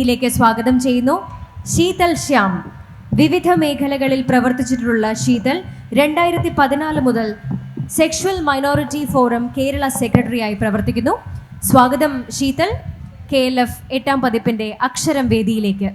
വേദിയിലേക്ക് സ്വാഗതം ചെയ്യുന്നു. ശീതൽ ശ്യാം വിവിധ മേഖലകളിൽ പ്രവർത്തിച്ചിട്ടുള്ള ശീതൽ 2014 മുതൽ സെക്ഷൽ മൈനോറിറ്റി ഫോറം കേരള സെക്രട്ടറിയായി പ്രവർത്തിക്കുന്നു. സ്വാഗതം ശീതൽ. KLF 8ാം പതിപ്പിന്റെ അക്ഷരം വേദിയിലേക്ക്.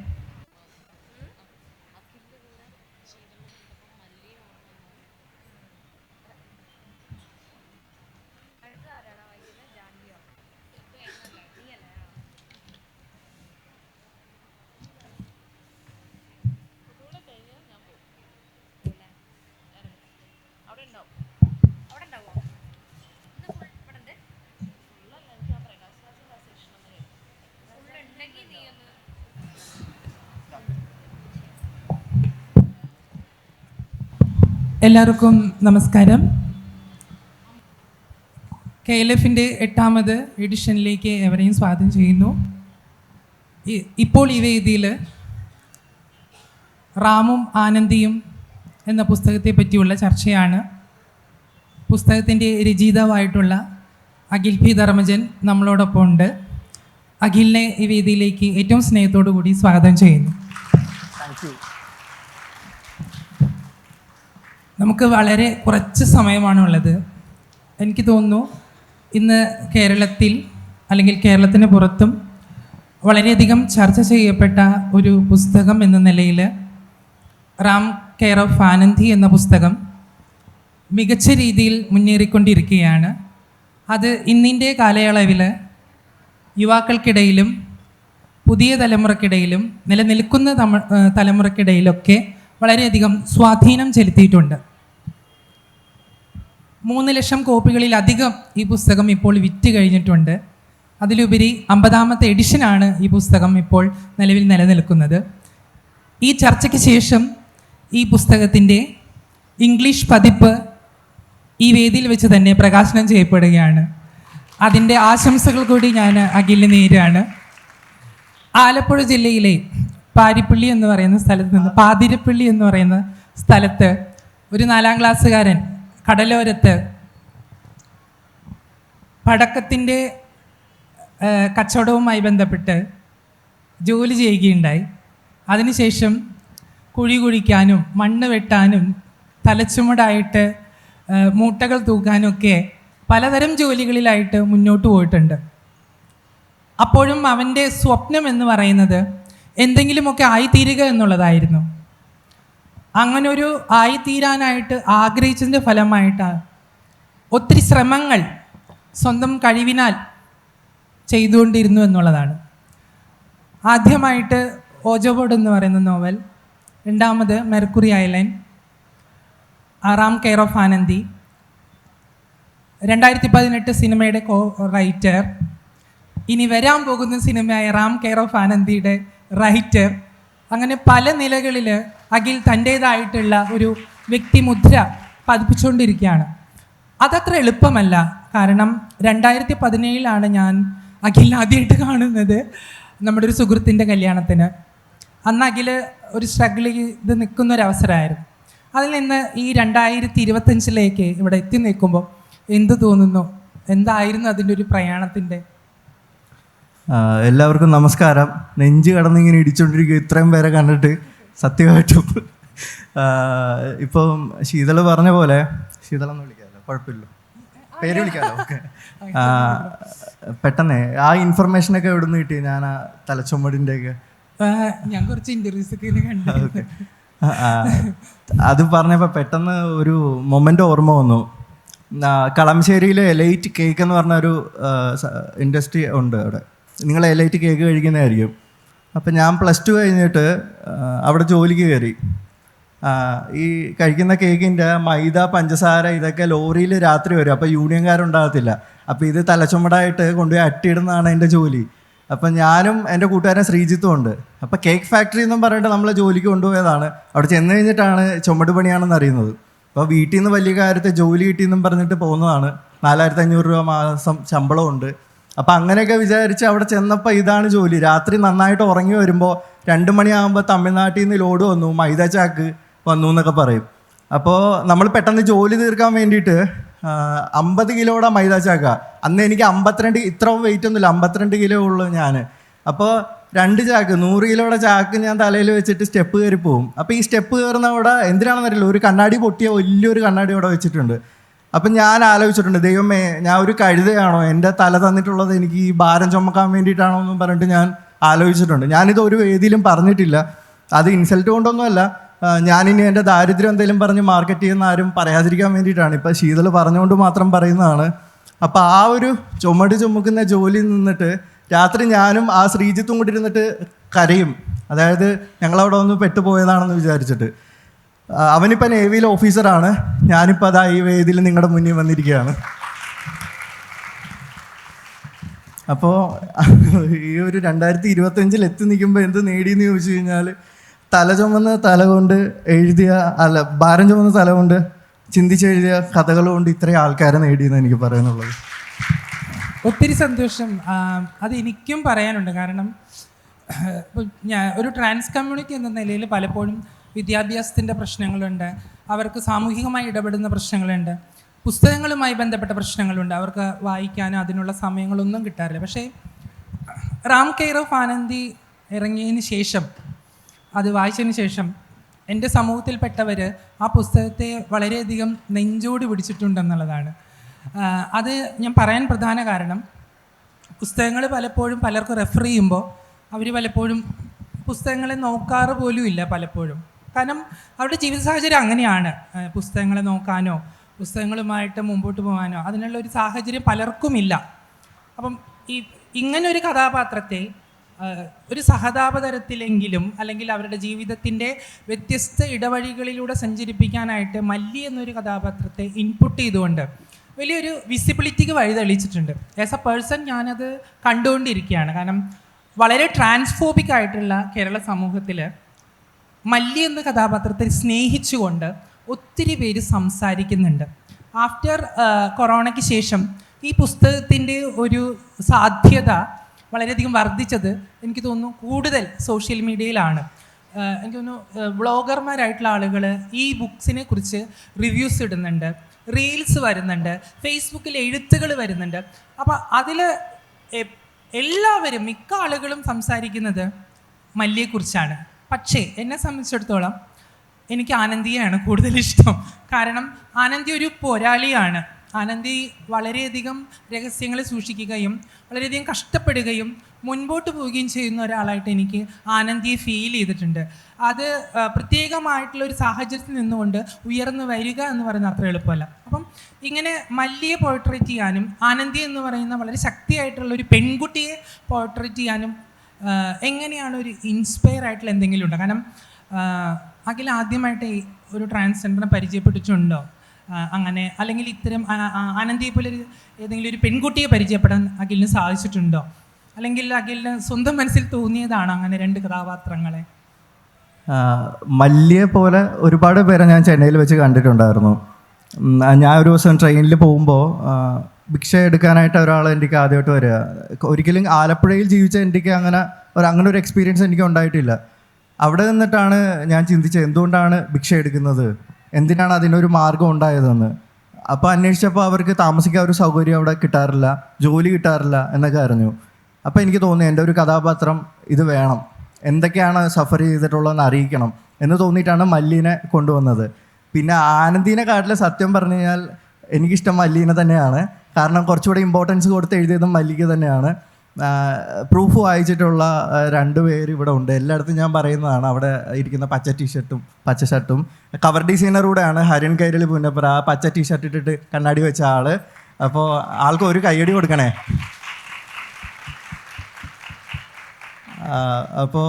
എല്ലാവർക്കും നമസ്കാരം. KLFൻ്റെ 8ാമത് എഡിഷനിലേക്ക് എവരെയും സ്വാഗതം ചെയ്യുന്നു. ഇപ്പോൾ ഈ വേദിയിൽ റാമും ആനന്ദിയും എന്ന പുസ്തകത്തെ പറ്റിയുള്ള ചർച്ചയാണ്. പുസ്തകത്തിൻ്റെ രചയിതാവായിട്ടുള്ള അഖിൽ പി ധർമ്മജൻ നമ്മളോടൊപ്പം ഉണ്ട്. അഖിലിനെ ഈ വേദിയിലേക്ക് ഏറ്റവും സ്നേഹത്തോടു കൂടി സ്വാഗതം ചെയ്യുന്നു. നമുക്ക് വളരെ കുറച്ച് സമയമാണുള്ളത്. എനിക്ക് തോന്നുന്നു ഇന്ന് കേരളത്തിൽ അല്ലെങ്കിൽ കേരളത്തിന് പുറത്തും വളരെയധികം ചർച്ച ചെയ്യപ്പെട്ട ഒരു പുസ്തകം എന്ന നിലയിൽ റാം കെയർ ഓഫ് ആനന്ദി എന്ന പുസ്തകം മികച്ച രീതിയിൽ മുന്നേറിക്കൊണ്ടിരിക്കുകയാണ്. അത് ഇന്നിൻ്റെ കാലയളവിൽ യുവാക്കൾക്കിടയിലും പുതിയ തലമുറക്കിടയിലും നിലനിൽക്കുന്ന തലമുറക്കിടയിലൊക്കെ വളരെയധികം സ്വാധീനം ചെലുത്തിയിട്ടുണ്ട്. 3 ലക്ഷം കോപ്പികളിലധികം ഈ പുസ്തകം ഇപ്പോൾ വിറ്റ് കഴിഞ്ഞിട്ടുണ്ട്. അതിലുപരി 50ാമത്തെ എഡിഷനാണ് ഈ പുസ്തകം ഇപ്പോൾ നിലവിൽ നിലനിൽക്കുന്നത്. ഈ ചർച്ചയ്ക്ക് ശേഷം ഈ പുസ്തകത്തിൻ്റെ ഇംഗ്ലീഷ് പതിപ്പ് ഈ വേദിയിൽ വെച്ച് തന്നെ പ്രകാശനം ചെയ്യപ്പെടുകയാണ്. അതിൻ്റെ ആശംസകൾ കൂടി ഞാൻ അഖിലിന് നേരാണ്. ആലപ്പുഴ ജില്ലയിലെ പാതിരപ്പള്ളി എന്ന് പറയുന്ന സ്ഥലത്ത് ഒരു 4ാം ക്ലാസ്സുകാരൻ കടലോരത്ത് പടക്കത്തിൻ്റെ കച്ചവടവുമായി ബന്ധപ്പെട്ട് ജോലി ചെയ്യുകയുണ്ടായി. അതിനുശേഷം കുഴി കുഴിക്കാനും മണ്ണ് വെട്ടാനും തലച്ചുമടായിട്ട് മൂട്ടകൾ തൂക്കാനും ഒക്കെ പലതരം ജോലികളിലായിട്ട് മുന്നോട്ട് പോയിട്ടുണ്ട്. അപ്പോഴും അവൻ്റെ സ്വപ്നം എന്ന് പറയുന്നത് എന്തെങ്കിലുമൊക്കെ ആയിത്തീരുക എന്നുള്ളതായിരുന്നു. അങ്ങനൊരു ആയിത്തീരാനായിട്ട് ആഗ്രഹിച്ചതിൻ്റെ ഫലമായിട്ടാണ് ഒത്തിരി ശ്രമങ്ങൾ സ്വന്തം കഴിവിനാൽ ചെയ്തുകൊണ്ടിരുന്നു എന്നുള്ളതാണ്. ആദ്യമായിട്ട് ഓജോബോർഡ് എന്ന് പറയുന്ന നോവൽ, 2ാമത് Mercury Island, Ram care of Anandi, 2018 സിനിമയുടെ റൈറ്റർ, ഇനി വരാൻ പോകുന്ന സിനിമയായ റാം കെയർ ഓഫ് ആനന്ദിയുടെ റൈറ്റർ. അങ്ങനെ പല നിലകളിൽ അഖിൽ തൻ്റേതായിട്ടുള്ള ഒരു വ്യക്തിമുദ്ര പതിപ്പിച്ചുകൊണ്ടിരിക്കുകയാണ്. അതത്ര എളുപ്പമല്ല. കാരണം 2017 ഞാൻ അഖിൽ ആദ്യമായിട്ട് കാണുന്നത് നമ്മുടെ ഒരു സുഹൃത്തിൻ്റെ കല്യാണത്തിന്. അന്ന് അഖിൽ ഒരു സ്ട്രഗിൾ ചെയ്ത് നിൽക്കുന്നൊരവസരമായിരുന്നു. അതിൽ നിന്ന് ഈ 2025 ഇവിടെ എത്തി നിൽക്കുമ്പോൾ എന്ത് തോന്നുന്നു? എന്തായിരുന്നു അതിൻ്റെ ഒരു പ്രയാണത്തിൻ്റെ? എല്ലാവർക്കും നമസ്കാരം. നെഞ്ച് കടന്നിങ്ങനെ ഇടിച്ചുകൊണ്ടിരിക്കുക ഇത്രയും പേരെ കണ്ടിട്ട്. സത്യമായിട്ടും ഇപ്പം ശീതൾ പറഞ്ഞ പോലെ, ശീതളെന്ന് വിളിക്കാമല്ലോ, കുഴപ്പമില്ല, പേര് വിളിക്കാമല്ലോ. ഓക്കെ. പെട്ടെന്ന് ആ ഇൻഫർമേഷനൊക്കെ എവിടെ നിന്ന് കിട്ടി? ഞാൻ ആ തലച്ചുമടിൻ്റെയൊക്കെ ഞാൻ കുറച്ച് ഇൻ്റർവ്യൂസ് ഒക്കെ കണ്ടു. ഓക്കെ. അത് പറഞ്ഞപ്പോൾ പെട്ടെന്ന് ഒരു മൊമെൻ്റ് ഓർമ്മ വന്നു. കളമശ്ശേരിയിൽ എലൈറ്റ് കേക്ക് എന്ന് പറഞ്ഞൊരു ഇൻഡസ്ട്രി ഉണ്ട്. അവിടെ നിങ്ങൾ എലൈറ്റ് കേക്ക് കഴിക്കുന്നതായിരിക്കും. അപ്പം ഞാൻ +2 കഴിഞ്ഞിട്ട് അവിടെ ജോലിക്ക് കയറി. ഈ കഴിക്കുന്ന കേക്കിൻ്റെ മൈദ, പഞ്ചസാര ഇതൊക്കെ ലോറിയിൽ രാത്രി വരും. അപ്പോൾ യൂണിയൻകാരുണ്ടാകത്തില്ല. അപ്പോൾ ഇത് തലച്ചുമടായിട്ട് കൊണ്ടുപോയി അട്ടിയിടുന്നതാണ് എൻ്റെ ജോലി. അപ്പം ഞാനും എൻ്റെ കൂട്ടുകാരൻ ശ്രീജിത്തും ഉണ്ട്. അപ്പോൾ കേക്ക് ഫാക്ടറി എന്നും പറഞ്ഞിട്ട് നമ്മളെ ജോലിക്ക് കൊണ്ടുപോയതാണ്. അവിടെ ചെന്ന് കഴിഞ്ഞിട്ടാണ് ചുമട് പണിയാണെന്ന് അറിയുന്നത്. അപ്പോൾ വീട്ടിൽ നിന്ന് വലിയ കാര്യത്തെ ജോലി കിട്ടിയെന്നും പറഞ്ഞിട്ട് പോകുന്നതാണ്. 4500 രൂപ മാസം ശമ്പളമുണ്ട്. അപ്പം അങ്ങനെയൊക്കെ വിചാരിച്ച് അവിടെ ചെന്നപ്പോൾ ഇതാണ് ജോലി. രാത്രി നന്നായിട്ട് ഉറങ്ങി വരുമ്പോൾ 2 മണിയാകുമ്പോൾ തമിഴ്നാട്ടിൽ നിന്ന് ലോഡ് വന്നു, മൈദ ചാക്ക് വന്നു എന്നൊക്കെ പറയും. അപ്പോൾ നമ്മൾ പെട്ടെന്ന് ജോലി തീർക്കാൻ വേണ്ടിയിട്ട് 50 കിലോയുടെ മൈദ ചാക്ക. അന്ന് എനിക്ക് 52, ഇത്രയും വെയിറ്റ് ഒന്നുമില്ല, 52 കിലോ ഉള്ളൂ ഞാൻ. അപ്പോൾ 2 ചാക്ക് 100 കിലോയുടെ ചാക്ക് ഞാൻ തലയിൽ വെച്ചിട്ട് സ്റ്റെപ്പ് കയറി പോകും. അപ്പോൾ ഈ സ്റ്റെപ്പ് കയറുന്ന അവിടെ എന്തിനാണെന്നറിയില്ല, ഒരു കണ്ണാടി പൊട്ടിയ വലിയൊരു കണ്ണാടി അവിടെ വെച്ചിട്ടുണ്ട്. അപ്പം ഞാൻ ആലോചിച്ചിട്ടുണ്ട്, ദൈവമേ ഞാൻ ഒരു കഴുതയാണോ, എൻ്റെ തല തന്നിട്ടുള്ളത് എനിക്ക് ഈ ഭാരം ചുമക്കാൻ വേണ്ടിയിട്ടാണോ എന്നും പറഞ്ഞിട്ട് ഞാൻ ആലോചിച്ചിട്ടുണ്ട്. ഞാനിത് ഒരു വേദിയിലും പറഞ്ഞിട്ടില്ല, അത് ഇൻസൾട്ട് കൊണ്ടൊന്നുമല്ല, ഞാനിനി എൻ്റെ ദാരിദ്ര്യം എന്തെങ്കിലും പറഞ്ഞ് മാർക്കറ്റ് ചെയ്യുന്ന ആരും പറയാതിരിക്കാൻ വേണ്ടിയിട്ടാണ്. ഇപ്പം ശീതൾ പറഞ്ഞുകൊണ്ട് മാത്രം പറയുന്നതാണ്. അപ്പോൾ ആ ഒരു ചുമട് ചുമക്കുന്ന ജോലി നിന്നിട്ട് രാത്രി ഞാനും ആ ശ്രീജിത്തും കൂടി ഇരുന്നിട്ട് കരയും. അതായത് ഞങ്ങളവിടെ ഒന്ന് പെട്ടുപോയതാണെന്ന് വിചാരിച്ചിട്ട്. അവനിപ്പോൾ നേവിയിലെ ഓഫീസറാണ്, ഞാനിപ്പോൾ അതാ ഈ വേദിയിൽ നിങ്ങളുടെ മുന്നിൽ വന്നിരിക്കുകയാണ്. അപ്പോൾ ഈ ഒരു 2025 എത്തി നിൽക്കുമ്പോൾ എന്ത് നേടിയെന്ന് ചോദിച്ചു കഴിഞ്ഞാൽ, തല ചുമന്ന തല കൊണ്ട് എഴുതിയ ഭാരം ചുമന്ന തല കൊണ്ട് ചിന്തിച്ചെഴുതിയ കഥകൾ കൊണ്ട് ഇത്രയും ആൾക്കാരെ നേടിയെന്ന് എനിക്ക് പറയാനുള്ളത്. ഒത്തിരി സന്തോഷം. അത് എനിക്കും പറയാനുണ്ട്. കാരണം ഞാൻ ഒരു ട്രാൻസ് കമ്മ്യൂണിറ്റി എന്ന നിലയിൽ പലപ്പോഴും വിദ്യാഭ്യാസത്തിൻ്റെ പ്രശ്നങ്ങളുണ്ട്, അവർക്ക് സാമൂഹികമായി ഇടപെടുന്ന പ്രശ്നങ്ങളുണ്ട്, പുസ്തകങ്ങളുമായി ബന്ധപ്പെട്ട പ്രശ്നങ്ങളുണ്ട്, അവർക്ക് വായിക്കാനോ അതിനുള്ള സമയങ്ങളൊന്നും കിട്ടാറില്ല. പക്ഷേ റാം കെയർ ഓഫ് ആനന്ദി ഇറങ്ങിയതിന് ശേഷം, അത് വായിച്ചതിന് ശേഷം എൻ്റെ സമൂഹത്തിൽപ്പെട്ടവർ ആ പുസ്തകത്തെ വളരെയധികം നെഞ്ചോട് പിടിച്ചിട്ടുണ്ടെന്നുള്ളതാണ്. അത് ഞാൻ പറയാൻ പ്രധാന കാരണം, പുസ്തകങ്ങൾ പലപ്പോഴും പലർക്കും റെഫർ ചെയ്യുമ്പോൾ അവർ പലപ്പോഴും പുസ്തകങ്ങളെ നോക്കാറ് പോലും ഇല്ല പലപ്പോഴും. കാരണം അവരുടെ ജീവിത സാഹചര്യം അങ്ങനെയാണ്. പുസ്തകങ്ങളെ നോക്കാനോ പുസ്തകങ്ങളുമായിട്ട് മുമ്പോട്ട് പോകാനോ അതിനുള്ള ഒരു സാഹചര്യം പലർക്കുമില്ല. അപ്പം ഇങ്ങനൊരു കഥാപാത്രത്തെ ഒരു സഹതാപതരത്തിലെങ്കിലും അല്ലെങ്കിൽ അവരുടെ ജീവിതത്തിൻ്റെ വ്യത്യസ്ത ഇടവഴികളിലൂടെ സഞ്ചരിപ്പിക്കാനായിട്ട് മല്ലി എന്നൊരു കഥാപാത്രത്തെ ഇൻപുട്ട് ചെയ്തുകൊണ്ട് വലിയൊരു വിസിബിലിറ്റിക്ക് വഴി തെളിയിച്ചിട്ടുണ്ട്. ആസ് എ പേഴ്സൺ ഞാനത് കണ്ടുകൊണ്ടിരിക്കുകയാണ്. കാരണം വളരെ ട്രാൻസ്ഫോബിക് ആയിട്ടുള്ള കേരള സമൂഹത്തിൽ മല്ലി എന്ന കഥാപാത്രത്തെ സ്നേഹിച്ചുകൊണ്ട് ഒത്തിരി പേര് സംസാരിക്കുന്നുണ്ട്. ആഫ്റ്റർ കൊറോണയ്ക്ക് ശേഷം ഈ പുസ്തകത്തിൻ്റെ ഒരു സാധ്യത വളരെയധികം വർദ്ധിച്ചത് എനിക്ക് തോന്നുന്നു കൂടുതൽ സോഷ്യൽ മീഡിയയിലാണ്. എനിക്ക് തോന്നുന്നു വ്ളോഗർമാരായിട്ടുള്ള ആളുകൾ ഈ ബുക്സിനെ കുറിച്ച് റിവ്യൂസ് ഇടുന്നുണ്ട്, റീൽസ് വരുന്നുണ്ട്, ഫേസ്ബുക്കിൽ എഴുത്തുകൾ വരുന്നുണ്ട്. അപ്പോൾ അതിൽ എല്ലാവരും മിക്ക ആളുകളും സംസാരിക്കുന്നത് മല്ലിയെക്കുറിച്ചാണ്. പക്ഷേ എന്നെ സംബന്ധിച്ചിടത്തോളം എനിക്ക് ആനന്ദിയാണ് കൂടുതൽ ഇഷ്ടം. കാരണം ആനന്ദി ഒരു പോരാളിയാണ്. ആനന്ദി വളരെയധികം രഹസ്യങ്ങൾ സൂക്ഷിക്കുകയും വളരെയധികം കഷ്ടപ്പെടുകയും മുൻപോട്ട് പോവുകയും ചെയ്യുന്ന ഒരാളായിട്ട് എനിക്ക് ആനന്ദിയെ ഫീൽ ചെയ്തിട്ടുണ്ട്. അത് പ്രത്യേകമായിട്ടുള്ളൊരു സാഹചര്യത്തിൽ നിന്നുകൊണ്ട് ഉയർന്നു വരിക എന്ന് പറയുന്നത് അത്ര എളുപ്പമല്ല. അപ്പം ഇങ്ങനെ മല്ലിയെ പോർട്രേറ്റ് ചെയ്യാനും ആനന്ദി എന്ന് പറയുന്ന വളരെ ശക്തിയായിട്ടുള്ള ഒരു പെൺകുട്ടിയെ പോർട്രേറ്റ് ചെയ്യാനും എങ്ങനെയാണ് ഒരു ഇൻസ്പയർ ആയിട്ടുള്ള എന്തെങ്കിലും ഉണ്ടോ? കാരണം അഖിൽ ആദ്യമായിട്ട് ഒരു ട്രാൻസ്ജെൻഡറിനെ പരിചയപ്പെട്ടിട്ടുണ്ടോ അങ്ങനെ? അല്ലെങ്കിൽ ഇത്തരം ആനന്ദിയെ പോലെ ഏതെങ്കിലും ഒരു പെൺകുട്ടിയെ പരിചയപ്പെടാൻ അഖിലിന് സാധിച്ചിട്ടുണ്ടോ? അല്ലെങ്കിൽ അഖിലിന് സ്വന്തം മനസ്സിൽ തോന്നിയതാണോ അങ്ങനെ 2 കഥാപാത്രങ്ങളെ? മല്ലിയെ പോലെ ഒരുപാട് പേരെ ഞാൻ ചെന്നൈയിൽ വെച്ച് കണ്ടിട്ടുണ്ടായിരുന്നു. ഞാൻ ഒരു ദിവസം ട്രെയിനിൽ പോകുമ്പോൾ ഭിക്ഷ എടുക്കാനായിട്ട് ഒരാൾ എനിക്ക് ആദ്യമായിട്ട് വരിക. ഒരിക്കലും ആലപ്പുഴയിൽ ജീവിച്ച എനിക്ക് അങ്ങനെ ഒരു എക്സ്പീരിയൻസ് എനിക്ക് ഉണ്ടായിട്ടില്ല. അവിടെ നിന്നിട്ടാണ് ഞാൻ ചിന്തിച്ചത് എന്തുകൊണ്ടാണ് ഭിക്ഷ എടുക്കുന്നത്, എന്തിനാണ് അതിനൊരു മാർഗം ഉണ്ടായതെന്ന്. അപ്പോൾ അന്വേഷിച്ചപ്പോൾ അവർക്ക് താമസിക്കാൻ ഒരു സൗകര്യം അവിടെ കിട്ടാറില്ല, ജോലി കിട്ടാറില്ല എന്നൊക്കെ അറിഞ്ഞു. അപ്പോൾ എനിക്ക് തോന്നി എൻ്റെ ഒരു കഥാപാത്രം ഇത് വേണം, എന്തൊക്കെയാണ് സഫർ ചെയ്തിട്ടുള്ളതെന്ന് അറിയിക്കണം എന്ന് തോന്നിയിട്ടാണ് മല്ലീനെ കൊണ്ടുവന്നത്. പിന്നെ ആനന്ദീനെ കാട്ടിൽ സത്യം പറഞ്ഞു കഴിഞ്ഞാൽ എനിക്കിഷ്ടം മല്ലീനെ തന്നെയാണ്. കാരണം കുറച്ചുകൂടെ ഇമ്പോർട്ടൻസ് കൊടുത്ത് എഴുതിയതും മല്ലിക്ക് തന്നെയാണ്. പ്രൂഫ് വായിച്ചിട്ടുള്ള 2 പേര് ഇവിടെ ഉണ്ട്. എല്ലായിടത്തും ഞാൻ പറയുന്നതാണ്. അവിടെ ഇരിക്കുന്ന പച്ച ടീഷർട്ടും പച്ച ഷർട്ടും കവർ ഡിസൈനറൂടെയാണ് ഹരിൻ കൈരളി പുന്നപ്പുറ. ആ പച്ച ടീഷർട്ട് ഇട്ടിട്ട് കണ്ണാടി വെച്ച ആള്. അപ്പോൾ ആൾക്ക് ഒരു കയ്യടി കൊടുക്കണേ. അപ്പോൾ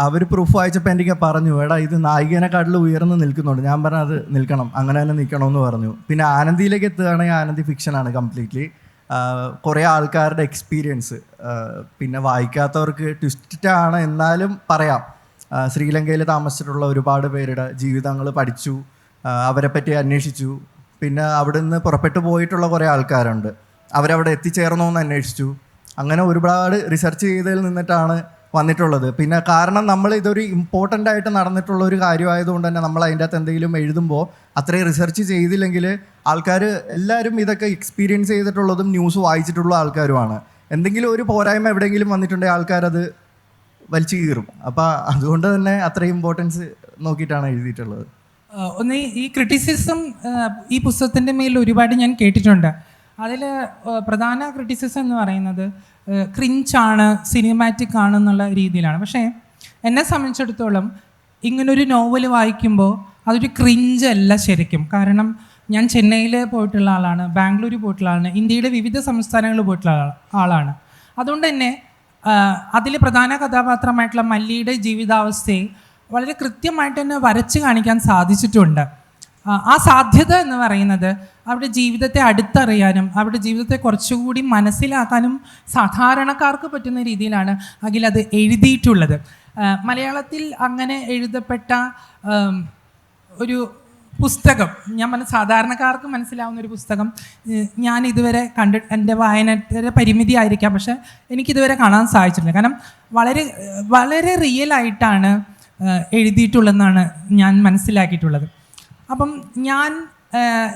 അവർ പ്രൂഫ് വായിച്ചപ്പോൾ എനിക്ക് പറഞ്ഞു, എടാ ഇത് നായികനെക്കാട്ടിൽ ഉയർന്ന് നിൽക്കുന്നുണ്ട്. ഞാൻ പറഞ്ഞു അത് നിൽക്കണം, അങ്ങനെ തന്നെ നിൽക്കണമെന്ന് പറഞ്ഞു. പിന്നെ ആനന്ദിയിലേക്ക് എത്തുകയാണെങ്കിൽ ആനന്ദി ഫിക്ഷനാണ് കംപ്ലീറ്റ്ലി. കുറേ ആൾക്കാരുടെ എക്സ്പീരിയൻസ്, പിന്നെ വായിക്കാത്തവർക്ക് ട്വിസ്റ്റാണ് എന്നാലും പറയാം. ശ്രീലങ്കയിൽ താമസിച്ചിട്ടുള്ള ഒരുപാട് പേരുടെ ജീവിതങ്ങൾ പഠിച്ചു, അവരെ പറ്റി അന്വേഷിച്ചു. പിന്നെ അവിടെ നിന്ന് പുറപ്പെട്ടു പോയിട്ടുള്ള കുറേ ആൾക്കാരുണ്ട്, അവരവിടെ എത്തിച്ചേർന്നോ എന്ന് അന്വേഷിച്ചു. അങ്ങനെ ഒരുപാട് റിസർച്ച് ചെയ്തതിൽ നിന്നിട്ടാണ് വന്നിട്ടുള്ളത്. പിന്നെ കാരണം നമ്മൾ ഇതൊരു ഇമ്പോർട്ടൻ്റ് ആയിട്ട് നടന്നിട്ടുള്ള ഒരു കാര്യമായതുകൊണ്ട് തന്നെ നമ്മൾ അതിൻ്റെ അകത്ത് എന്തെങ്കിലും എഴുതുമ്പോൾ അത്രയും റിസർച്ച് ചെയ്തില്ലെങ്കിൽ ആൾക്കാർ എല്ലാവരും ഇതൊക്കെ എക്സ്പീരിയൻസ് ചെയ്തിട്ടുള്ളതും ന്യൂസ് വായിച്ചിട്ടുള്ള ആൾക്കാരുമാണ്. എന്തെങ്കിലും ഒരു പോരായ്മ എവിടെയെങ്കിലും വന്നിട്ടുണ്ടെങ്കിൽ ആൾക്കാരത് വലിച്ചു കീറും. അപ്പോൾ അതുകൊണ്ട് തന്നെ അത്രയും ഇമ്പോർട്ടൻസ് നോക്കിയിട്ടാണ് എഴുതിയിട്ടുള്ളത്. ഒന്ന് ഈ ക്രിറ്റിസിസം ഈ പുസ്തകത്തിൻ്റെ മേൽ ഒരുപാട് ഞാൻ കേട്ടിട്ടുണ്ട്. അതിൽ പ്രധാന ക്രിറ്റിസിസം എന്ന് പറയുന്നത് ക്രിഞ്ചാണ്, സിനിമാറ്റിക് ആണെന്നുള്ള രീതിയിലാണ്. പക്ഷേ എന്നെ സംബന്ധിച്ചിടത്തോളം ഇങ്ങനൊരു നോവൽ വായിക്കുമ്പോൾ അതൊരു ക്രിഞ്ചല്ല ശരിക്കും. കാരണം ഞാൻ ചെന്നൈയിൽ പോയിട്ടുള്ള ആളാണ്, ബാംഗ്ലൂർ പോയിട്ടുള്ള ആളാണ്, ഇന്ത്യയുടെ വിവിധ സംസ്ഥാനങ്ങളിൽ പോയിട്ടുള്ള ആളാണ്. അതുകൊണ്ട് തന്നെ അതിൽ പ്രധാന കഥാപാത്രമായിട്ടുള്ള മല്ലിയുടെ ജീവിതാവസ്ഥയെ വളരെ കൃത്യമായിട്ട് തന്നെ വരച്ച് കാണിക്കാൻ സാധിച്ചിട്ടുണ്ട്. ആ സാധ്യത എന്ന് പറയുന്നത് അവരുടെ ജീവിതത്തെ അടുത്തറിയാനും അവരുടെ ജീവിതത്തെ കുറച്ചുകൂടി മനസ്സിലാക്കാനും സാധാരണക്കാർക്ക് പറ്റുന്ന രീതിയിലാണ് അഖിൽ അത് എഴുതിയിട്ടുള്ളത്. മലയാളത്തിൽ അങ്ങനെ എഴുതപ്പെട്ട ഒരു പുസ്തകം, ഞാൻ പറഞ്ഞ സാധാരണക്കാർക്ക് മനസ്സിലാവുന്ന ഒരു പുസ്തകം ഞാൻ ഇതുവരെ എൻ്റെ വായനയുടെ പരിമിതി ആയിരിക്കാം, പക്ഷെ എനിക്കിതുവരെ കാണാൻ സാധിച്ചിട്ടില്ല. കാരണം വളരെ വളരെ റിയലായിട്ടാണ് എഴുതിയിട്ടുള്ളതെന്നാണ് ഞാൻ മനസ്സിലാക്കിയിട്ടുള്ളത്. അപ്പം ഞാൻ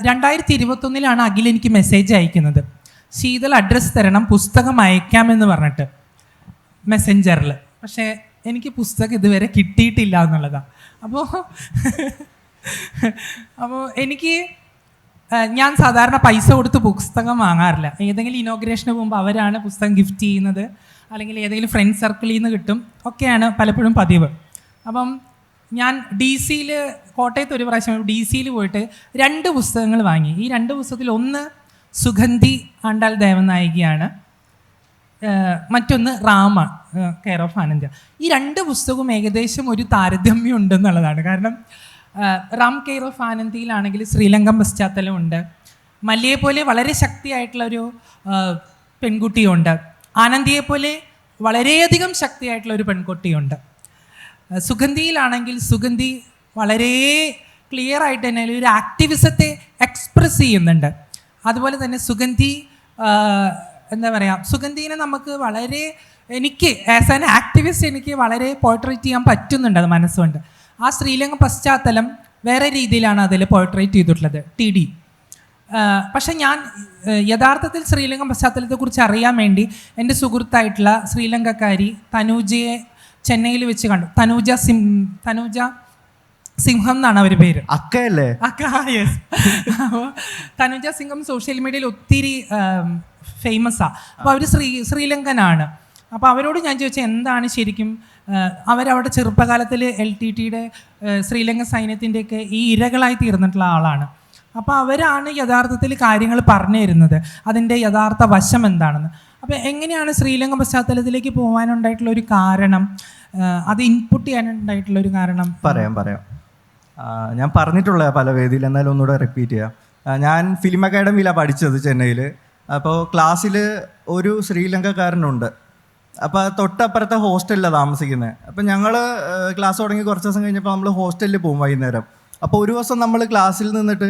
2021 അഖിൽ എനിക്ക് മെസ്സേജ് അയക്കുന്നത്, ശീതൾ അഡ്രസ്സ് തരണം, പുസ്തകം അയക്കാമെന്ന് പറഞ്ഞിട്ട് മെസ്സഞ്ചറിൽ. പക്ഷേ എനിക്ക് പുസ്തകം ഇതുവരെ കിട്ടിയിട്ടില്ല എന്നുള്ളതാണ്. അപ്പോൾ എനിക്ക് ഞാൻ സാധാരണ പൈസ കൊടുത്ത് പുസ്തകം വാങ്ങാറില്ല. ഏതെങ്കിലും ഇനോഗ്രേഷന് പോകുമ്പോൾ അവരാണ് പുസ്തകം ഗിഫ്റ്റ് ചെയ്യുന്നത്, അല്ലെങ്കിൽ ഏതെങ്കിലും ഫ്രണ്ട് സർക്കിളിൽ നിന്ന് കിട്ടും, ഒക്കെയാണ് പലപ്പോഴും പതിവ്. അപ്പം ഞാൻ DC കോട്ടയത്ത് ഒരു പ്രാവശ്യം DC പോയിട്ട് 2 പുസ്തകങ്ങൾ വാങ്ങി. ഈ 2 പുസ്തകത്തിൽ ഒന്ന് സുഗന്ധി ആണ്ടാൾ ദേവനായികയാണ്, മറ്റൊന്ന് റാമ കെയർ ഓഫ് ആനന്ദ. ഈ 2 പുസ്തകവും ഏകദേശം ഒരു താരതമ്യം ഉണ്ടെന്നുള്ളതാണ്. കാരണം റാം കെയർ ഓഫ് ആനന്ദിയിലാണെങ്കിൽ ശ്രീലങ്കൻ പശ്ചാത്തലമുണ്ട്, മല്ലിയെപ്പോലെ വളരെ ശക്തിയായിട്ടുള്ളൊരു പെൺകുട്ടിയുണ്ട്, ആനന്ദിയെപ്പോലെ വളരെയധികം ശക്തിയായിട്ടുള്ളൊരു പെൺകുട്ടിയുണ്ട്. സുഗന്ധിയിലാണെങ്കിൽ സുഗന്ധി വളരെ ക്ലിയർ ആയിട്ട് തന്നെ ഒരു ആക്ടിവിസത്തെ എക്സ്പ്രസ് ചെയ്യുന്നുണ്ട്. അതുപോലെ തന്നെ സുഗന്ധി എന്താ പറയുക, സുഗന്ധിനെ നമുക്ക് വളരെ, എനിക്ക് ആസ് ആൻ ആക്ടിവിസ്റ്റ് എനിക്ക് വളരെ പോർട്രേറ്റ് ചെയ്യാൻ പറ്റുന്നുണ്ട്, അത് മനസ്സുകൊണ്ട്. ആ ശ്രീലങ്കൻ പശ്ചാത്തലം വേറെ രീതിയിലാണ് അതിൽ പോർട്രേറ്റ് ചെയ്തിട്ടുള്ളത്, TD. പക്ഷെ ഞാൻ യഥാർത്ഥത്തിൽ ശ്രീലങ്കൻ പശ്ചാത്തലത്തെക്കുറിച്ച് അറിയാൻ വേണ്ടി എൻ്റെ സുഹൃത്തായിട്ടുള്ള ശ്രീലങ്കക്കാരി തനൂജയെ ചെന്നൈയിൽ വെച്ച് കണ്ടു. തനൂജ സിംഹം എന്നാണ് അവർ പേര്. അക്കയല്ലേ? യെസ്. അപ്പോൾ തനൂജ സിംഹം സോഷ്യൽ മീഡിയയിൽ ഒത്തിരി ഫേമസാണ്. അപ്പോൾ അവർ ശ്രീലങ്കനാണ്. അപ്പോൾ അവരോട് ഞാൻ ചോദിച്ചാൽ എന്താണ് ശരിക്കും അവരവിടെ ചെറുപ്പകാലത്തിൽ LTTയുടെ ശ്രീലങ്കൻ സൈന്യത്തിൻ്റെയൊക്കെ ഈ ഇരകളായി തീർന്നിട്ടുള്ള ആളാണ്. അപ്പോൾ അവരാണ് യഥാർത്ഥത്തിൽ കാര്യങ്ങൾ പറഞ്ഞു തരുന്നത്, അതിൻ്റെ യഥാർത്ഥ വശം എന്താണെന്ന്. അപ്പോൾ എങ്ങനെയാണ് ശ്രീലങ്കൻ പശ്ചാത്തലത്തിലേക്ക് പോകാനുണ്ടായിട്ടുള്ള ഒരു കാരണം, അത് ഇൻപുട്ട് ചെയ്യാനുണ്ടായിട്ടുള്ള ഒരു കാരണം? പറയാം. ഞാൻ പറഞ്ഞിട്ടുള്ള പല വേദിയിൽ, എന്നാലും ഒന്നുകൂടെ റിപ്പീറ്റ് ചെയ്യാം. ഞാൻ ഫിലിം അക്കാഡമിയിലാണ് പഠിച്ചത് ചെന്നൈയിൽ. അപ്പോൾ ക്ലാസ്സിൽ ഒരു ശ്രീലങ്കക്കാരനുണ്ട്. അപ്പോൾ തൊട്ടപ്പുറത്തെ ഹോസ്റ്റലിലാണ് താമസിക്കുന്നത്. അപ്പോൾ ഞങ്ങൾ ക്ലാസ് തുടങ്ങി കുറച്ച് ദിവസം കഴിഞ്ഞപ്പോൾ നമ്മൾ ഹോസ്റ്റലിൽ പോകും വൈകുന്നേരം. അപ്പോൾ ഒരു ദിവസം നമ്മൾ ക്ലാസ്സിൽ നിന്നിട്ട്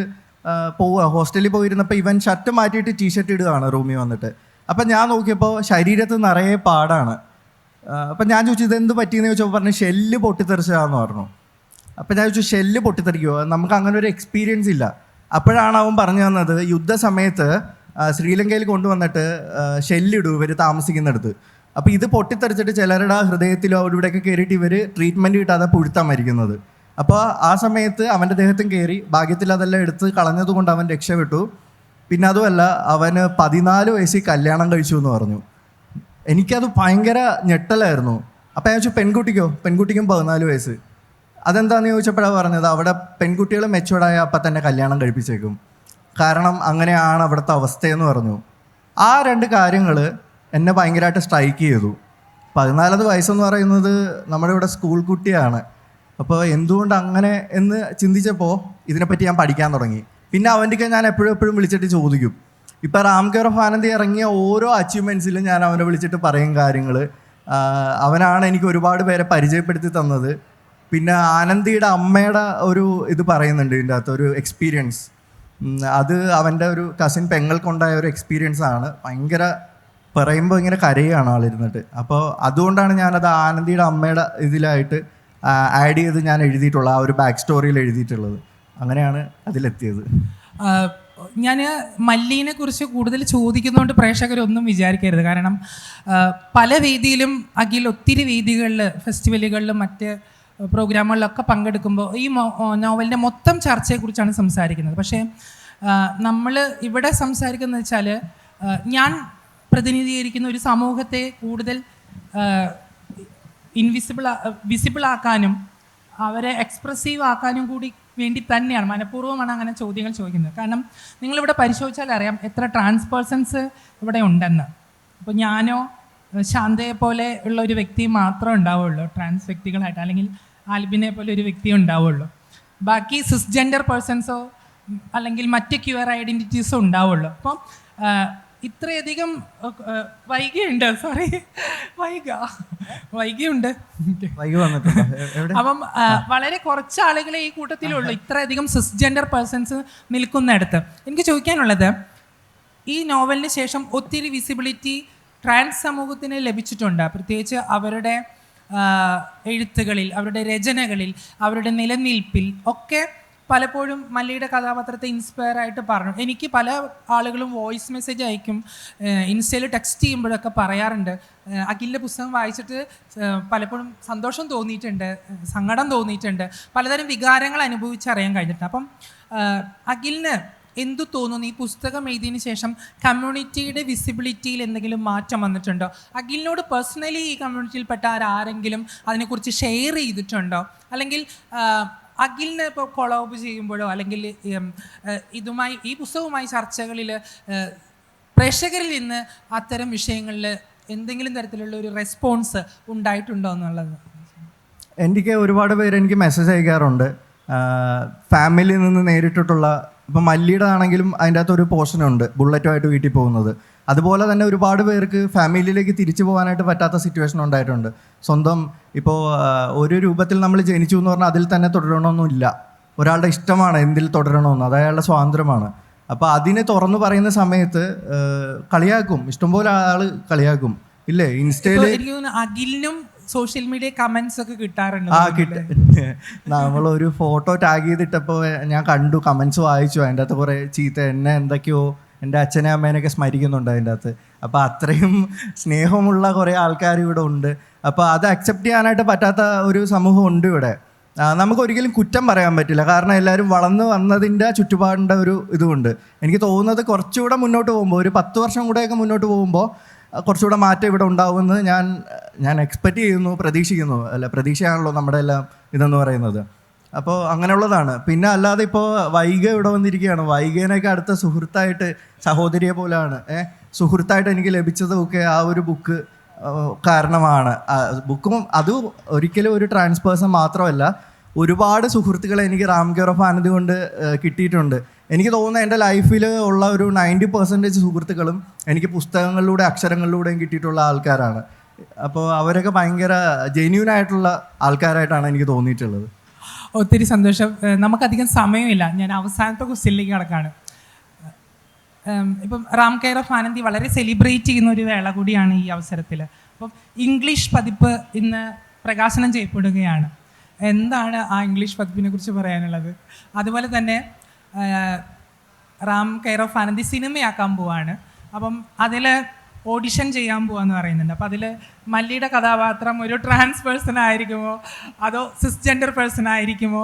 പോവുക, ഹോസ്റ്റലിൽ പോയിരുന്നപ്പോൾ ഇവൻ ഷർട്ട് മാറ്റിയിട്ട് ടീഷർട്ട് ഇടുകയാണ് റൂമിൽ വന്നിട്ട്. അപ്പം ഞാൻ നോക്കിയപ്പോൾ ശരീരത്ത് നിറയെ പാടാണ്. അപ്പം ഞാൻ ചോദിച്ചു ഇതെന്ത് പറ്റിയെന്ന് ചോദിച്ചപ്പോൾ പറഞ്ഞു ഷെല്ല് പൊട്ടിത്തെറിച്ചതാന്ന് പറഞ്ഞു. അപ്പം ഞാൻ ചോദിച്ചു ഷെല്ല് പൊട്ടിത്തെറിക്കുമോ, നമുക്ക് അങ്ങനെ ഒരു എക്സ്പീരിയൻസ് ഇല്ല. അപ്പോഴാണ് അവൻ പറഞ്ഞു തന്നത്, യുദ്ധസമയത്ത് ശ്രീലങ്കയിൽ കൊണ്ടുവന്നിട്ട് ഷെല്ലിടും ഇവർ താമസിക്കുന്നിടത്ത്. അപ്പോൾ ഇത് പൊട്ടിത്തെറിച്ചിട്ട് ചിലരുടെ ഹൃദയത്തിലോ അവിടെ ഇവിടെയൊക്കെ കയറിയിട്ട് ഇവർ ട്രീറ്റ്മെൻറ്റ് കിട്ടാതെ പുഴുത്താൻ മരിക്കുന്നത്. അപ്പോൾ ആ സമയത്ത് അവൻ്റെ ദേഹത്തും കയറി, ഭാഗ്യത്തിൽ അതെല്ലാം എടുത്ത് കളഞ്ഞതുകൊണ്ട് അവൻ രക്ഷപ്പെട്ടു. പിന്നെ അതുമല്ല, അവന് 14 വയസ്സിൽ കല്യാണം കഴിച്ചു എന്ന് പറഞ്ഞു. എനിക്കത് ഭയങ്കര ഞെട്ടലായിരുന്നു. അപ്പം ഞാൻ ചോദിച്ചു പെൺകുട്ടിക്കും 14 വയസ്സ്. അതെന്താണെന്ന് ചോദിച്ചപ്പോഴാണ് പറഞ്ഞത്, അവിടെ പെൺകുട്ടികൾ മെച്ചുവേർഡായ അപ്പം തന്നെ കല്യാണം കഴിപ്പിച്ചേക്കും, കാരണം അങ്ങനെയാണ് അവിടുത്തെ അവസ്ഥയെന്ന് പറഞ്ഞു. ആ 2 കാര്യങ്ങൾ എന്നെ ഭയങ്കരമായിട്ട് സ്ട്രൈക്ക് ചെയ്തു. 14 വയസ്സെന്ന് പറയുന്നത് നമ്മുടെ ഇവിടെ സ്കൂൾ കുട്ടിയാണ്. അപ്പോൾ എന്തുകൊണ്ട് അങ്ങനെ എന്ന് ചിന്തിച്ചപ്പോൾ ഇതിനെപ്പറ്റി ഞാൻ പഠിക്കാൻ തുടങ്ങി. പിന്നെ അവൻ്റെയൊക്കെ ഞാൻ എപ്പോഴും വിളിച്ചിട്ട് ചോദിക്കും. ഇപ്പോൾ റാം കെയർ ഓഫ് ആനന്ദി ഇറങ്ങിയ ഓരോ അച്ചീവ്മെൻറ്റ്സിലും ഞാൻ അവനെ വിളിച്ചിട്ട് പറയും കാര്യങ്ങൾ. അവനാണ് എനിക്ക് ഒരുപാട് പേരെ പരിചയപ്പെടുത്തി തന്നത്. പിന്നെ ആനന്ദിയുടെ അമ്മയുടെ ഒരു ഇത് പറയുന്നുണ്ട് ഇതിൻ്റെ അകത്ത്, ഒരു എക്സ്പീരിയൻസ്. അത് അവൻ്റെ ഒരു കസിൻ പെങ്ങൾക്കുണ്ടായ ഒരു എക്സ്പീരിയൻസ് ആണ്. ഭയങ്കര പറയുമ്പോൾ ഇങ്ങനെ കരയുകയാണ് ആളിരുന്നിട്ട്. അപ്പോൾ അതുകൊണ്ടാണ് ഞാനത് ആനന്ദിയുടെ അമ്മയുടെ ഇതിലായിട്ട് ആഡ് ചെയ്ത് ഞാൻ എഴുതിയിട്ടുള്ള ആ ഒരു ബാക്ക് സ്റ്റോറിയിൽ എഴുതിയിട്ടുള്ളത്. അങ്ങനെയാണ് അതിലെത്തിയത്. ഞാൻ മല്ലീനെ കുറിച്ച് കൂടുതൽ ചോദിക്കുന്നതുകൊണ്ട് പ്രേക്ഷകരൊന്നും വിചാരിക്കരുത്. കാരണം പല വേദിയിലും അഖിൽ ഒത്തിരി വേദികളിൽ, ഫെസ്റ്റിവലുകളിലും മറ്റ് പ്രോഗ്രാമുകളിലൊക്കെ പങ്കെടുക്കുമ്പോൾ ഈ നോവലിൻ്റെ മൊത്തം ചർച്ചയെക്കുറിച്ചാണ് സംസാരിക്കുന്നത്. പക്ഷേ നമ്മൾ ഇവിടെ സംസാരിക്കുന്നത് വെച്ചാൽ ഞാൻ പ്രതിനിധീകരിക്കുന്ന ഒരു സമൂഹത്തെ കൂടുതൽ വിസിബിൾ ആക്കാനും അവരെ എക്സ്പ്രസീവ് ആക്കാനും കൂടി വേണ്ടി തന്നെയാണ്, മനഃപൂർവ്വമാണ് അങ്ങനെ ചോദ്യങ്ങൾ ചോദിക്കുന്നത്. കാരണം നിങ്ങളിവിടെ പരിശോധിച്ചാൽ അറിയാം എത്ര ട്രാൻസ് പേഴ്സൺസ് ഇവിടെ ഉണ്ടെന്ന്. അപ്പോൾ ഞാനോ ശാന്തയെ പോലെ ഉള്ള ഒരു വ്യക്തി മാത്രമേ ഉണ്ടാവുള്ളൂ ട്രാൻസ് വ്യക്തികളായിട്ട്, അല്ലെങ്കിൽ ആൽബിനെ പോലെ ഒരു വ്യക്തി ഉണ്ടാവുള്ളൂ. ബാക്കി സിസ്ജെൻഡർ പേഴ്സൺസോ അല്ലെങ്കിൽ മറ്റ് ക്യൂർ ഐഡൻറ്റിറ്റീസോ ഉണ്ടാവുള്ളൂ. അപ്പം ഇത്രയധികം വൈകിയുണ്ട്, സോറി വൈകിയുണ്ട്. അപ്പം വളരെ കുറച്ച് ആളുകളെ ഈ കൂട്ടത്തിലുള്ളൂ ഇത്രയധികം സിസ്ജെൻഡർ പേഴ്സൺസ് നിൽക്കുന്നിടത്ത്. എനിക്ക് ചോദിക്കാനുള്ളത്, ഈ നോവലിന് ശേഷം ഒത്തിരി വിസിബിലിറ്റി ട്രാൻസ് സമൂഹത്തിന് ലഭിച്ചിട്ടുണ്ട്, പ്രത്യേകിച്ച് അവരുടെ എഴുത്തുകളിൽ, അവരുടെ രചനകളിൽ, അവരുടെ നിലനിൽപ്പിൽ ഒക്കെ. പലപ്പോഴും മല്ലിയുടെ കഥാപാത്രത്തെ ഇൻസ്പയർ ആയിട്ട് പറഞ്ഞു. എനിക്ക് പല ആളുകളും വോയിസ് മെസ്സേജ് അയക്കും, ഇൻസ്റ്റയിൽ ടെക്സ്റ്റ് ചെയ്യുമ്പോഴൊക്കെ പറയാറുണ്ട്, അഖിലിൻ്റെ പുസ്തകം വായിച്ചിട്ട് പലപ്പോഴും സന്തോഷം തോന്നിയിട്ടുണ്ട്, സങ്കടം തോന്നിയിട്ടുണ്ട്, പലതരം വികാരങ്ങൾ അനുഭവിച്ചറിയാൻ കഴിഞ്ഞിട്ടുണ്ട്. അപ്പം അഖിലിന് എന്തു തോന്നുന്നു, ഈ പുസ്തകം എഴുതിയതിന് ശേഷം കമ്മ്യൂണിറ്റിയുടെ വിസിബിലിറ്റിയിൽ എന്തെങ്കിലും മാറ്റം വന്നിട്ടുണ്ടോ? അഖിലിനോട് പേഴ്സണലി ഈ കമ്മ്യൂണിറ്റിയിൽപ്പെട്ട ആരെങ്കിലും അതിനെക്കുറിച്ച് ഷെയർ ചെയ്തിട്ടുണ്ടോ? അല്ലെങ്കിൽ അഖിലിനെ ഇപ്പോൾ കൊളാബ് ചെയ്യുമ്പോഴോ അല്ലെങ്കിൽ ഇതുമായി ഈ പുസ്തകവുമായി ചർച്ചകളിൽ പ്രേക്ഷകരിൽ നിന്ന് അത്തരം വിഷയങ്ങളിൽ എന്തെങ്കിലും തരത്തിലുള്ള ഒരു റെസ്പോൺസ് ഉണ്ടായിട്ടുണ്ടോ എന്നുള്ളത്? എനിക്ക് ഒരുപാട് പേര് എനിക്ക് മെസ്സേജ് അയക്കാറുണ്ട്, ഫാമിലിയിൽ നിന്ന് നേരിട്ടിട്ടുള്ള. ഇപ്പം മല്ലിയുടെ ആണെങ്കിലും അതിൻ്റെ അകത്തൊരു പോർഷനുണ്ട് ബുള്ളറ്റുമായിട്ട് വീട്ടിൽ പോകുന്നത്. അതുപോലെ തന്നെ ഒരുപാട് പേർക്ക് ഫാമിലിയിലേക്ക് തിരിച്ചു പോകാനായിട്ട് പറ്റാത്ത സിറ്റുവേഷൻ ഉണ്ടായിട്ടുണ്ട്. സ്വന്തം ഇപ്പോൾ ഒരു രൂപത്തിൽ നമ്മൾ ജനിച്ചു എന്ന് പറഞ്ഞാൽ അതിൽ തന്നെ തുടരണമെന്നില്ല. ഒരാളുടെ ഇഷ്ടമാണ് എന്തിൽ തുടരണമെന്ന്, അത് അയാളുടെ സ്വാതന്ത്ര്യമാണ്. അപ്പോൾ അതിനെ തുറന്നു പറയുന്ന സമയത്ത് കളിയാക്കും, ഇഷ്ടംപോലെ ആൾ കളിയാക്കും ഇല്ലേ. ഇൻസ്റ്റയിൽ അഖിലിനും സോഷ്യൽ മീഡിയ കമന്റ്സ് ഒക്കെ കിട്ടാറുണ്ട്. നമ്മളൊരു ഫോട്ടോ ടാഗ് ചെയ്തിട്ടപ്പോൾ ഞാൻ കണ്ടു, കമന്റ്സ് വായിച്ചു. അതിൻ്റെ അകത്ത് കുറേ ചീത്ത, എന്നെ എന്തൊക്കെയോ എൻ്റെ അച്ഛനെ അമ്മേനെയൊക്കെ സ്മരിക്കുന്നുണ്ട് അതിൻ്റെ അകത്ത്. അപ്പോൾ അത്രയും സ്നേഹമുള്ള കുറേ ആൾക്കാർ ഇവിടെ ഉണ്ട്. അപ്പോൾ അത് അക്സെപ്റ്റ് ചെയ്യാനായിട്ട് പറ്റാത്ത ഒരു സമൂഹം ഉണ്ട് ഇവിടെ. നമുക്കൊരിക്കലും കുറ്റം പറയാൻ പറ്റില്ല, കാരണം എല്ലാവരും വളർന്നു വന്നതിൻ്റെ ചുറ്റുപാടിൻ്റെ ഒരു ഇതുകൊണ്ട് എനിക്ക് തോന്നുന്നത് കുറച്ചുകൂടെ മുന്നോട്ട് പോകുമ്പോൾ, ഒരു 10 വർഷം കൂടെയൊക്കെ മുന്നോട്ട് പോകുമ്പോൾ കുറച്ചുകൂടെ മാറ്റം ഇവിടെ ഉണ്ടാവുമെന്ന് ഞാൻ എക്സ്പെക്റ്റ് ചെയ്യുന്നു, പ്രതീക്ഷിക്കുന്നു. അല്ല, പ്രതീക്ഷയാണല്ലോ നമ്മുടെ എല്ലാം ഇതെന്ന് പറയുന്നത്. അപ്പോൾ അങ്ങനെയുള്ളതാണ്. പിന്നെ അല്ലാതെ ഇപ്പോൾ വൈഗ ഇവിടെ വന്നിരിക്കുകയാണ്. വൈഗേനൊക്കെ അടുത്ത സുഹൃത്തായിട്ട്, സഹോദരിയെ പോലെയാണ്, സുഹൃത്തായിട്ട് എനിക്ക് ലഭിച്ചതൊക്കെ ആ ഒരു ബുക്ക് കാരണമാണ്. ബുക്കും അത് ഒരിക്കലും ഒരു ട്രാൻസ് പേഴ്സൺ മാത്രമല്ല, ഒരുപാട് സുഹൃത്തുക്കളെ എനിക്ക് റാം കെയർ ഓഫ് ആനന്ദി കൊണ്ട് കിട്ടിയിട്ടുണ്ട്. എനിക്ക് തോന്നുന്നത് എൻ്റെ ലൈഫിൽ ഉള്ള ഒരു 90% സുഹൃത്തുക്കളും എനിക്ക് പുസ്തകങ്ങളിലൂടെ, അക്ഷരങ്ങളിലൂടെയും കിട്ടിയിട്ടുള്ള ആൾക്കാരാണ്. അപ്പോൾ അവരൊക്കെ ഭയങ്കര ജെന്യൂനായിട്ടുള്ള ആൾക്കാരായിട്ടാണ് എനിക്ക് തോന്നിയിട്ടുള്ളത്. ഒത്തിരി സന്തോഷം. നമുക്കധികം സമയമില്ല, ഞാൻ അവസാനത്തെ ക്വസ്റ്റ്യനിലേക്ക് കിടക്കാണ്. ഇപ്പം റാം കെയർ ഓഫ് ആനന്ദി വളരെ സെലിബ്രേറ്റ് ചെയ്യുന്ന ഒരു വേള കൂടിയാണ് ഈ അവസരത്തിൽ. അപ്പം ഇംഗ്ലീഷ് പതിപ്പ് ഇന്ന് പ്രകാശനം ചെയ്യപ്പെടുകയാണ്. എന്താണ് ആ ഇംഗ്ലീഷ് പതിപ്പിനെ കുറിച്ച് പറയാനുള്ളത്? അതുപോലെ തന്നെ റാം കെയർ ഓഫ് ആനന്ദി സിനിമയാക്കാൻ പോവാണ്. അപ്പം അതിൽ ഓഡിഷൻ ചെയ്യാൻ പോവാന്ന് പറയുന്നുണ്ട്. അപ്പോൾ അതിൽ മല്ലിയുടെ കഥാപാത്രം ഒരു ട്രാൻസ് പേഴ്സൺ ആയിരിക്കുമോ അതോ സിസ്ജെൻഡർ പേഴ്സൺ ആയിരിക്കുമോ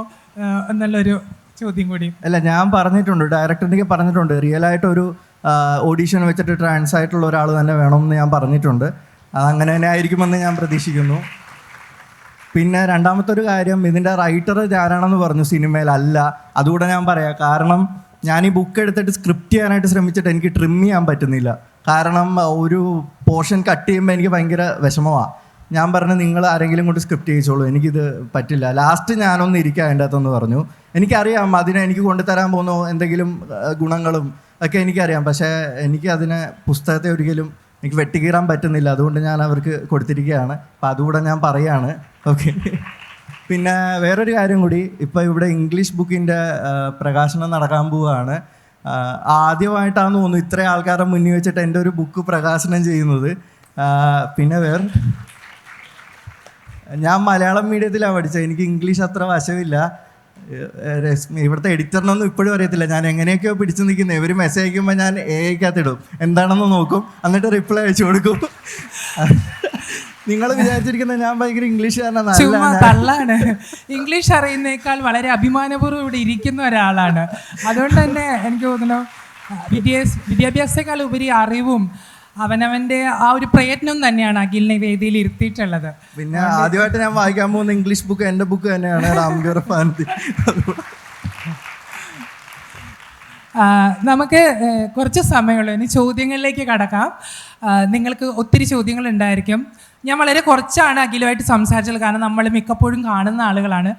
എന്നുള്ളൊരു ചോദ്യം കൂടി. അല്ല, ഞാൻ പറഞ്ഞിട്ടുണ്ട്, ഡയറക്ടറിനൊക്കെ പറഞ്ഞിട്ടുണ്ട്, റിയലായിട്ടൊരു ഓഡീഷൻ വെച്ചിട്ട് ട്രാൻസ് ആയിട്ടുള്ള ഒരാൾ തന്നെ വേണമെന്ന് ഞാൻ പറഞ്ഞിട്ടുണ്ട്. അതങ്ങനെ തന്നെ ആയിരിക്കുമെന്ന് ഞാൻ പ്രതീക്ഷിക്കുന്നു. പിന്നെ രണ്ടാമത്തെ ഒരു കാര്യം, ഇതിൻ്റെ റൈറ്റർ ഞാനാണെന്ന് പറഞ്ഞു, സിനിമയിലല്ല. അതുകൂടെ ഞാൻ പറയാം. കാരണം ഞാൻ ഈ ബുക്ക് എടുത്തിട്ട് സ്ക്രിപ്റ്റ് ചെയ്യാനായിട്ട് ശ്രമിച്ചിട്ട് എനിക്ക് ട്രിം ചെയ്യാൻ പറ്റുന്നില്ല. കാരണം ഒരു പോർഷൻ കട്ട് ചെയ്യുമ്പോൾ എനിക്ക് ഭയങ്കര വിഷമമാണ്. ഞാൻ പറഞ്ഞു, നിങ്ങൾ ആരെങ്കിലും കൊണ്ട് സ്ക്രിപ്റ്റ് ചെയ്യിച്ചോളൂ, എനിക്കിത് പറ്റില്ല. ലാസ്റ്റ് ഞാനൊന്ന് ഇരിക്കാം അതിൻ്റെ അകത്തെന്ന് പറഞ്ഞു. എനിക്കറിയാം അതിനെ എനിക്ക് കൊണ്ടുതരാൻ പോകുന്ന എന്തെങ്കിലും ഗുണങ്ങളും ഒക്കെ എനിക്കറിയാം. പക്ഷേ എനിക്ക് അതിനെ, പുസ്തകത്തെ ഒരിക്കലും എനിക്ക് വെട്ടിക്കീറാൻ പറ്റുന്നില്ല. അതുകൊണ്ട് ഞാൻ അവർക്ക് കൊടുത്തിരിക്കുകയാണ്. അപ്പം അതുകൂടെ ഞാൻ പറയുകയാണ്. ഓക്കെ. പിന്നെ വേറൊരു കാര്യം കൂടി, ഇപ്പോൾ ഇവിടെ ഇംഗ്ലീഷ് ബുക്കിൻ്റെ പ്രകാശനം നടക്കാൻ പോവുകയാണ്. ആദ്യമായിട്ടാണെന്ന് തോന്നുന്നു ഇത്ര ആൾക്കാരുടെ മുന്നിൽ വെച്ചിട്ട് എൻ്റെ ഒരു ബുക്ക് പ്രകാശനം ചെയ്യുന്നത്. പിന്നെ ഞാൻ മലയാളം മീഡിയത്തിലാണ് പഠിച്ചത്, എനിക്ക് ഇംഗ്ലീഷ് അത്ര വശമില്ല. രശ്മി ഇവിടുത്തെ എഡിറ്ററിനൊന്നും ഇപ്പോഴും അറിയത്തില്ല ഞാൻ എങ്ങനെയൊക്കെയോ പിടിച്ചു നിൽക്കുന്നത്. ഇവർ മെസ്സേജ് അയക്കുമ്പോൾ ഞാൻ എക്കകത്തിടും, എന്താണെന്ന് നോക്കും, എന്നിട്ട് റിപ്ലൈ അയച്ചു കൊടുക്കും. നിങ്ങൾ വിചാരിച്ചിരിക്കുന്നത് ഞാൻ ഭയങ്കര ചുമ്മാ തള്ളാണ്. ഇംഗ്ലീഷ് അറിയുന്നേക്കാൾ വളരെ അഭിമാനപൂർവ്വം ഇവിടെ ഇരിക്കുന്ന ഒരാളാണ്. അതുകൊണ്ട് തന്നെ എനിക്ക് തോന്നുന്നു വിദ്യാഭ്യാസത്തെക്കാൾ ഉപരി അറിവും അവനവൻ്റെ ആ ഒരു പ്രയത്നം തന്നെയാണ് അഖിലിനെ വേദിയിൽ ഇരുത്തിയിട്ടുള്ളത്. പിന്നെ ആദ്യമായിട്ട് ഞാൻ വായിക്കാൻ പോകുന്ന ഇംഗ്ലീഷ് ബുക്ക് എൻ്റെ ബുക്ക് തന്നെയാണ്, റാം കെയർ ഓഫ് ആനന്ദി. നമുക്ക് കുറച്ച് സമയമുള്ളൂ, ഇനി ചോദ്യങ്ങളിലേക്ക് കടക്കാം. നിങ്ങൾക്ക് ഒത്തിരി ചോദ്യങ്ങൾ ഉണ്ടായിരിക്കും. ഞാൻ വളരെ കുറച്ചാണ് അഖിലുമായിട്ട് സംസാരിച്ചത്, കാരണം നമ്മൾ മിക്കപ്പോഴും കാണുന്ന ആളുകളാണ്.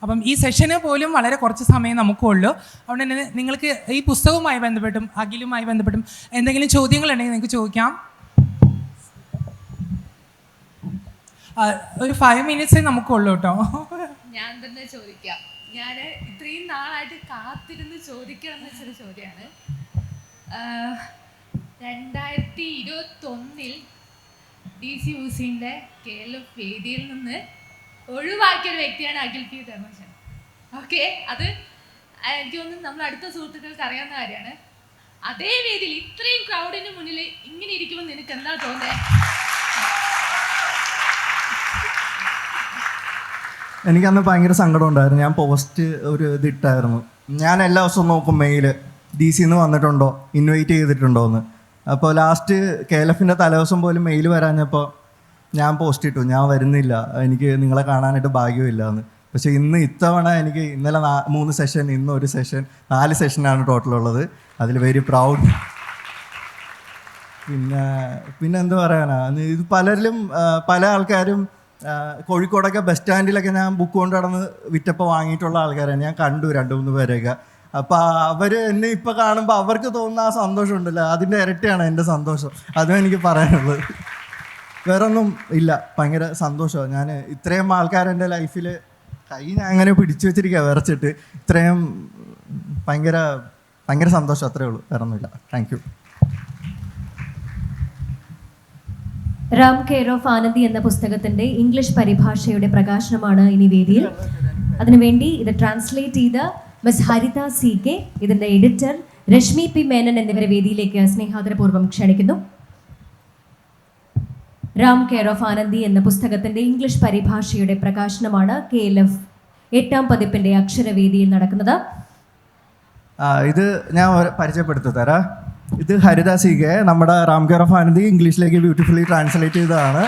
അപ്പം ഈ സെഷന് പോലും വളരെ കുറച്ച് സമയം നമുക്കുള്ളൂ. അതുകൊണ്ട് തന്നെ നിങ്ങൾക്ക് ഈ പുസ്തകവുമായി ബന്ധപ്പെട്ടും അഖിലുമായി ബന്ധപ്പെട്ടും എന്തെങ്കിലും ചോദ്യങ്ങളുണ്ടെങ്കിൽ നിങ്ങൾക്ക് ചോദിക്കാം. ഒരു 5 മിനിറ്റ്സേ നമുക്കുള്ളൂ കേട്ടോ. ഞാൻ തന്നെ ചോദിക്കാം. ഞാൻ ഇത്രയും നാളായിട്ട് കാത്തിരുന്ന് ചോദിക്കണം എന്ന് വെച്ചൊരു ചോദ്യമാണ്. 2021 DC ഹുസൈൻ്റെ KLF വേദിയിൽ നിന്ന് ഒഴിവാക്കിയ ഒരു വ്യക്തിയാണ് അഖിൽ P ധർമ്മജൻ. ഓക്കെ, അത് എനിക്ക് തോന്നുന്നു നമ്മൾ അടുത്ത സുഹൃത്തുക്കൾക്ക് അറിയാവുന്ന കാര്യമാണ്. അതേ വേദിയിൽ ഇത്രയും ക്രൗഡിന് മുന്നിൽ ഇങ്ങനെ ഇരിക്കുമ്പോൾ നിനക്ക് എന്താ തോന്നുന്നത്? എനിക്കന്ന് ഭയങ്കര സങ്കടം ഉണ്ടായിരുന്നു. ഞാൻ പോസ്റ്റ് ഒരു ഇതിട്ടായിരുന്നു, ഞാൻ എല്ലാ ദിവസവും നോക്കും മെയില് DC വന്നിട്ടുണ്ടോ, ഇൻവൈറ്റ് ചെയ്തിട്ടുണ്ടോ എന്ന്. അപ്പോൾ ലാസ്റ്റ് KLFൻ്റെ തലേദിവസം പോലും മെയിൽ വരാഞ്ഞപ്പോൾ ഞാൻ പോസ്റ്റ് ഇട്ടു, ഞാൻ വരുന്നില്ല, എനിക്ക് നിങ്ങളെ കാണാനായിട്ട് ഭാഗ്യമില്ല എന്ന്. പക്ഷേ ഇത്തവണ എനിക്ക് ഇന്നലെ 3 സെഷൻ, ഇന്ന് 1 സെഷൻ, 4 സെഷനാണ് ടോട്ടലുള്ളത്. അതിൽ വെരി പ്രൗഡ്. പിന്നെ എന്ത് പറയാനാ, ഇത് പല ആൾക്കാരും കോഴിക്കോടൊക്കെ ബസ് സ്റ്റാൻഡിലൊക്കെ ഞാൻ ബുക്ക് കൊണ്ട് നടന്ന് വിറ്റപ്പോൾ വാങ്ങിയിട്ടുള്ള ആൾക്കാരാണ് ഞാൻ കണ്ടു, 2-3 പേരെയൊക്കെ. അപ്പോൾ അവർ എന്നെ ഇപ്പോൾ കാണുമ്പോൾ അവർക്ക് തോന്നുന്ന ആ സന്തോഷം ഉണ്ടല്ലോ, അതിൻ്റെ ഇരട്ടിയാണ് എൻ്റെ സന്തോഷം. അതും എനിക്ക് പറയാനുള്ളത്. വേറൊന്നും ഇല്ല, ഭയങ്കര സന്തോഷമാണ്. ഞാൻ ഇത്രയും ആൾക്കാരെൻ്റെ ലൈഫിൽ ഞാൻ അങ്ങനെ പിടിച്ചു വെച്ചിരിക്കുക വിറച്ചിട്ട്. ഇത്രയും ഭയങ്കര സന്തോഷം, അത്രേ ഉള്ളൂ, വേറൊന്നുമില്ല. Thank you. Ram care of Anandi എന്ന പുസ്തകത്തിന്റെ ഇംഗ്ലീഷ് പരിഭാഷയുടെ പ്രകാശനമാണ് ഇനി വേദിയിൽ. അതിനുവേണ്ടി ഇത് ട്രാൻസ്ലേറ്റ് ചെയ്ത മിസ് ഹരിത CK, ഇതിന്റെ എഡിറ്റർ രശ്മി P മേനൻ എന്നിവരെ വേദിയിലേക്ക് സ്നേഹാദരപൂർവ്വം ക്ഷണിക്കുന്നു. റാം കെയർ ഓഫ് ആനന്ദി എന്ന പുസ്തകത്തിന്റെ ഇംഗ്ലീഷ് പരിഭാഷയുടെ പ്രകാശനമാണ് KLF 8ാം പതിപ്പിന്റെ അക്ഷരവേദിയിൽ നടക്കുന്നത്. ഇത് ഞാൻ പരിചയപ്പെടുത്തി തരാം. ഇത് ഹരിത CK, നമ്മുടെ റാം കെയർ ഓഫ് ആനന്ദി ഇംഗ്ലീഷിലേക്ക് ബ്യൂട്ടിഫുള്ളി ട്രാൻസ്ലേറ്റ് ചെയ്തതാണ്.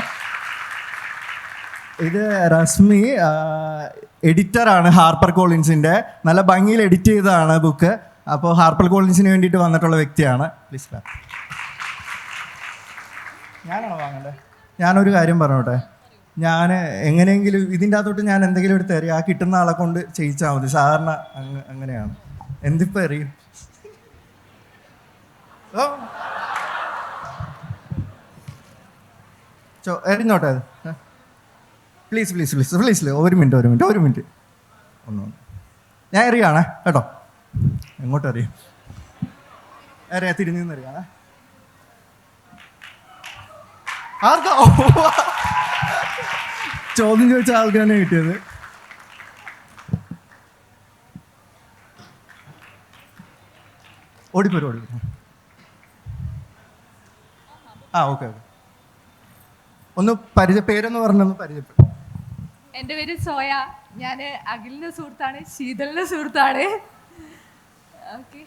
ഇത് രശ്മി എഡിറ്ററാണ് ഹാർപ്പർ കോളിൻസിൻ്റെ, നല്ല ഭംഗിയിൽ എഡിറ്റ് ചെയ്തതാണ് ബുക്ക്. അപ്പോൾ ഹാർപ്പർ കോളിൻസിന് വേണ്ടിയിട്ട് വന്നിട്ടുള്ള വ്യക്തിയാണ്. പ്ലീസ്. ഞാനാണോ വാങ്ങണ്ടേ? ഞാനൊരു കാര്യം പറഞ്ഞോട്ടെ, ഞാൻ എങ്ങനെയെങ്കിലും ഇതിൻ്റെ അകത്തോട്ട് ഞാൻ എന്തെങ്കിലും എടുത്ത് എറിയും, ആ കിട്ടുന്ന ആളെ കൊണ്ട് ചെയ്യിച്ചാൽ മതി. സാധാരണ അങ്ങനെയാണ്. എന്തിപ്പോൾ എറിയും? എറിഞ്ഞോട്ടെ അത്. പ്ലീസ് പ്ലീസ് പ്ലീസ് പ്ലീസ് ഒരു മിനിറ്റ് ഒന്ന് ഞാൻ എറിയാണേ കേട്ടോ. എങ്ങോട്ട് എറിയും? തിരിഞ്ഞു എറിയാണേ. ആർക്കാ ചോദ്യം ചോദിച്ച ആൾക്ക് തന്നെ കിട്ടിയത്? ഓടിപ്പോരും. ഓക്കെ. ഒന്ന് പേരൊന്ന് പറഞ്ഞൊന്ന് പരിചയപ്പെടും. എൻ്റെ പേര് സോയ. ഞാൻ അഖിലിൻ്റെ സുഹൃത്താണ്, ശീതലിൻ്റെ സുഹൃത്താണ്. Okay.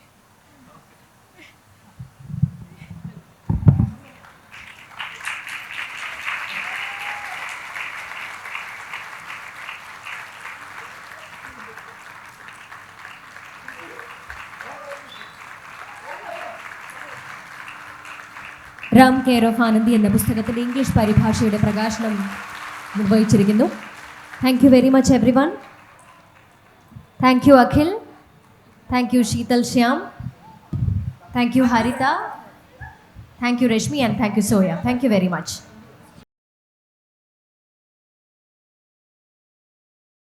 Ram care of Anandi എന്ന പുസ്തകത്തിന്റെ ഇംഗ്ലീഷ് പരിഭാഷയുടെ പ്രകാശനം നിർവഹിച്ചിരിക്കുന്നു. Thank you very much everyone. Thank you Akhil, thank you Sheethal Shyam, thank you Haritha, thank you Reshmi, and thank you Soya. Thank you very much.